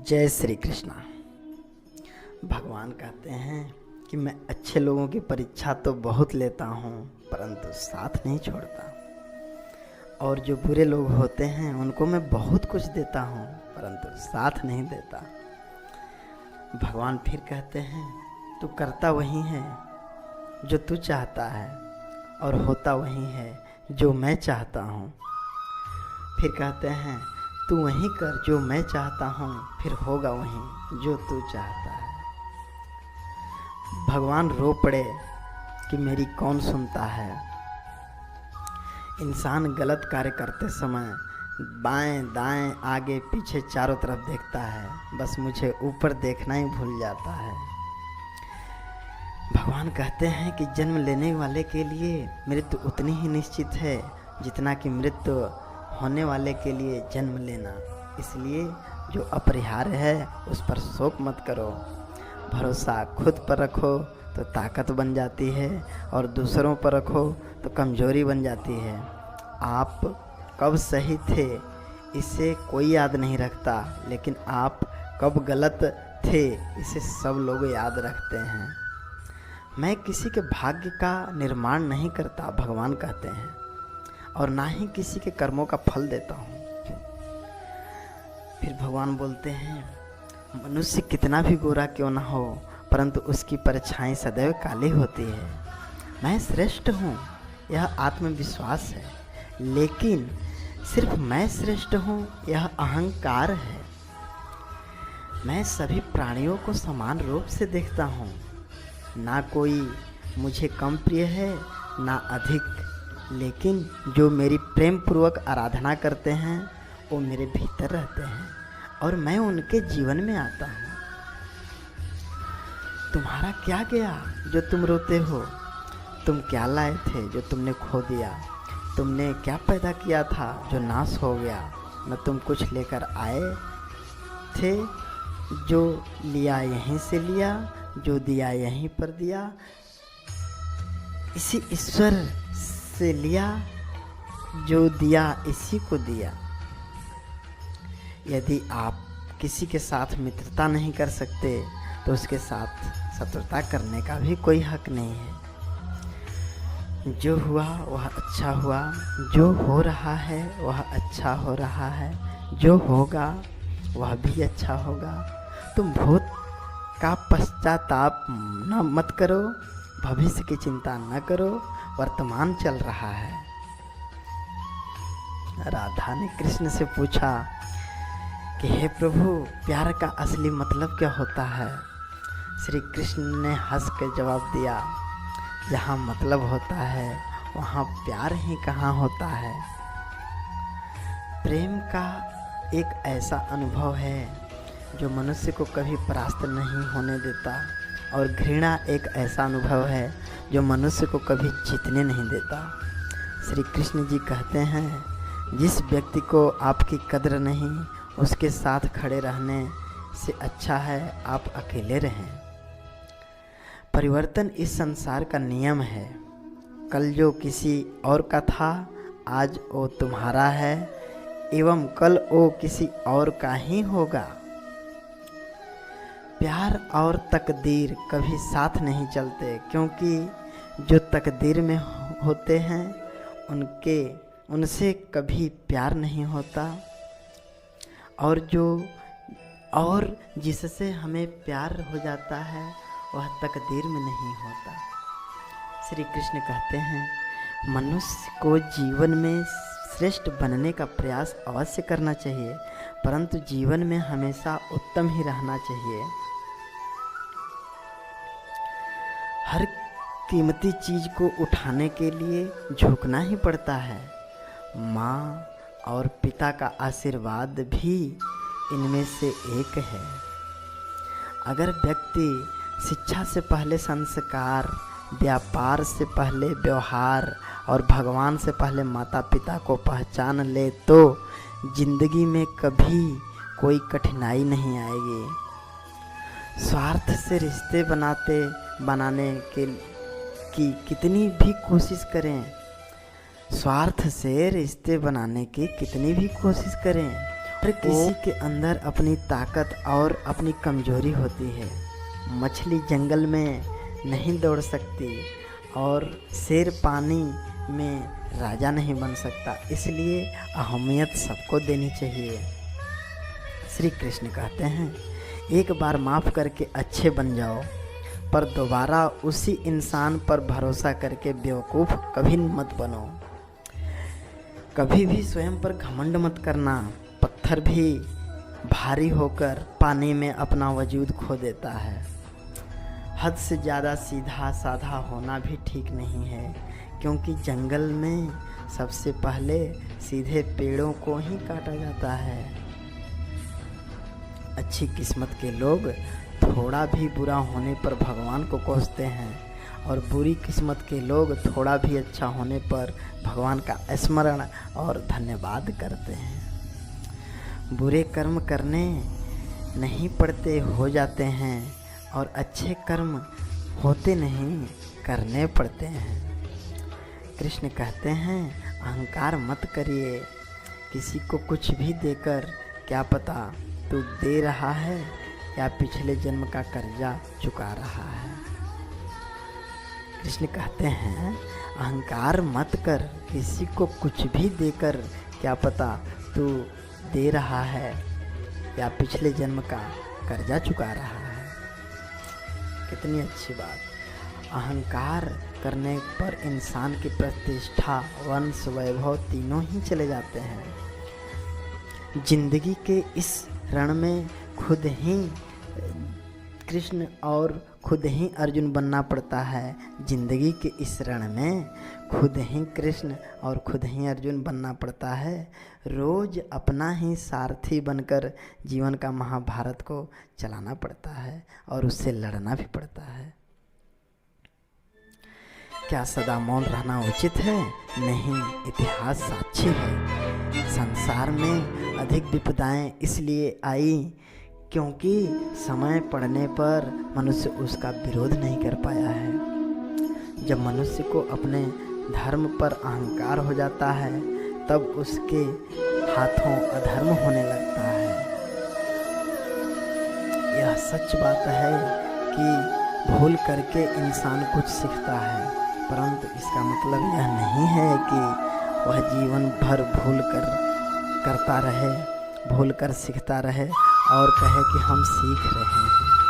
जय श्री कृष्णा। भगवान कहते हैं कि मैं अच्छे लोगों की परीक्षा तो बहुत लेता हूँ परंतु साथ नहीं छोड़ता, और जो बुरे लोग होते हैं उनको मैं बहुत कुछ देता हूँ परंतु साथ नहीं देता। भगवान फिर कहते हैं तू करता वही है जो तू चाहता है और होता वही है जो मैं चाहता हूँ। फिर कहते हैं तू वही कर जो मैं चाहता हूँ, फिर होगा वही जो तू चाहता है। भगवान रो पड़े कि मेरी कौन सुनता है। इंसान गलत कार्य करते समय बाएं दाएं आगे पीछे चारों तरफ देखता है, बस मुझे ऊपर देखना ही भूल जाता है। भगवान कहते हैं कि जन्म लेने वाले के लिए मृत्यु उतनी ही निश्चित है जितना कि मृत्यु होने वाले के लिए जन्म लेना। इसलिए जो अपरिहार्य है उस पर शोक मत करो। भरोसा खुद पर रखो तो ताकत बन जाती है और दूसरों पर रखो तो कमजोरी बन जाती है। आप कब सही थे इसे कोई याद नहीं रखता, लेकिन आप कब गलत थे इसे सब लोग याद रखते हैं। मैं किसी के भाग्य का निर्माण नहीं करता, भगवान कहते हैं, और ना ही किसी के कर्मों का फल देता हूँ। फिर भगवान बोलते हैं मनुष्य कितना भी गोरा क्यों ना हो परंतु उसकी परछाई सदैव काली होती है। मैं श्रेष्ठ हूँ यह आत्मविश्वास है, लेकिन सिर्फ मैं श्रेष्ठ हूँ यह अहंकार है। मैं सभी प्राणियों को समान रूप से देखता हूँ, ना कोई मुझे कम प्रिय है ना अधिक, लेकिन जो मेरी प्रेम पूर्वक आराधना करते हैं वो मेरे भीतर रहते हैं और मैं उनके जीवन में आता हूँ। तुम्हारा क्या गया जो तुम रोते हो? तुम क्या लाए थे जो तुमने खो दिया? तुमने क्या पैदा किया था जो नाश हो गया? न तुम कुछ लेकर आए थे, जो लिया यहीं से लिया, जो दिया यहीं पर दिया, इसी ईश्वर से लिया, जो दिया इसी को दिया। यदि आप किसी के साथ मित्रता नहीं कर सकते तो उसके साथ शत्रुता करने का भी कोई हक नहीं है। जो हुआ वह अच्छा हुआ, जो हो रहा है वह अच्छा हो रहा है, जो होगा वह भी अच्छा होगा। तुम भूत का पश्चाताप न मत करो, भविष्य की चिंता न करो, वर्तमान चल रहा है। राधा ने कृष्ण से पूछा कि हे प्रभु, प्यार का असली मतलब क्या होता है? श्री कृष्ण ने हंस कर जवाब दिया, जहाँ मतलब होता है वहाँ प्यार ही कहाँ होता है। प्रेम का एक ऐसा अनुभव है जो मनुष्य को कभी परास्त नहीं होने देता, और घृणा एक ऐसा अनुभव है जो मनुष्य को कभी जीतने नहीं देता। श्री कृष्ण जी कहते हैं जिस व्यक्ति को आपकी कद्र नहीं उसके साथ खड़े रहने से अच्छा है आप अकेले रहें। परिवर्तन इस संसार का नियम है। कल जो किसी और का था आज वो तुम्हारा है, एवं कल वो किसी और का ही होगा। प्यार और तकदीर कभी साथ नहीं चलते, क्योंकि जो तकदीर में होते हैं उनसे कभी प्यार नहीं होता, और जिससे हमें प्यार हो जाता है वह तकदीर में नहीं होता। श्री कृष्ण कहते हैं मनुष्य को जीवन में श्रेष्ठ बनने का प्रयास अवश्य करना चाहिए, परंतु जीवन में हमेशा उत्तम ही रहना चाहिए। हर कीमती चीज को उठाने के लिए झुकना ही पड़ता है। माँ और पिता का आशीर्वाद भी इनमें से एक है। अगर व्यक्ति शिक्षा से पहले संस्कार, व्यापार से पहले व्यवहार और भगवान से पहले माता पिता को पहचान ले तो जिंदगी में कभी कोई कठिनाई नहीं आएगी। स्वार्थ से रिश्ते बनाने की कितनी भी कोशिश करें, स्वार्थ से रिश्ते बनाने की कितनी भी कोशिश करें हर किसी के अंदर अपनी ताकत और अपनी कमजोरी होती है। मछली जंगल में नहीं दौड़ सकती और शेर पानी में राजा नहीं बन सकता, इसलिए अहमियत सबको देनी चाहिए। श्री कृष्ण कहते हैं, एक बार माफ़ करके अच्छे बन जाओ, पर दोबारा उसी इंसान पर भरोसा करके बेवकूफ़ कभी मत बनो। कभी भी स्वयं पर घमंड मत करना। पत्थर भी भारी होकर पानी में अपना वजूद खो देता है। हद से ज़्यादा सीधा साधा होना भी ठीक नहीं है, क्योंकि जंगल में सबसे पहले सीधे पेड़ों को ही काटा जाता है। अच्छी किस्मत के लोग थोड़ा भी बुरा होने पर भगवान को कोसते हैं, और बुरी किस्मत के लोग थोड़ा भी अच्छा होने पर भगवान का स्मरण और धन्यवाद करते हैं। बुरे कर्म करने नहीं पड़ते, हो जाते हैं, और अच्छे कर्म होते नहीं, करने पड़ते हैं। कृष्ण कहते हैं, अहंकार मत करिए। किसी को कुछ भी देकर क्या पता तू दे रहा है या पिछले जन्म का कर्जा चुका रहा है। कृष्ण कहते हैं, अहंकार मत कर। किसी को कुछ भी देकर क्या पता तू दे रहा है या पिछले जन्म का कर्जा चुका रहा है। कितनी अच्छी बात। अहंकार करने पर इंसान की प्रतिष्ठा, वंश, वैभव तीनों ही चले जाते हैं। जिंदगी के इस रण में खुद ही कृष्ण और खुद ही अर्जुन बनना पड़ता है। जिंदगी के इस रण में खुद ही कृष्ण और खुद ही अर्जुन बनना पड़ता है। रोज अपना ही सारथी बनकर जीवन का महाभारत को चलाना पड़ता है और उससे लड़ना भी पड़ता है। क्या सदा मौन रहना उचित है? नहीं, इतिहास साक्षी है। संसार में अधिक विपदाएं इसलिए आई क्योंकि समय पड़ने पर मनुष्य उसका विरोध नहीं कर पाया है। जब मनुष्य को अपने धर्म पर अहंकार हो जाता है, तब उसके हाथों अधर्म होने लगता है। यह सच बात है कि भूल करके इंसान कुछ सीखता है, परंतु इसका मतलब यह नहीं है कि वह जीवन भर भूल कर सीखता रहे और कहे कि हम सीख रहे हैं।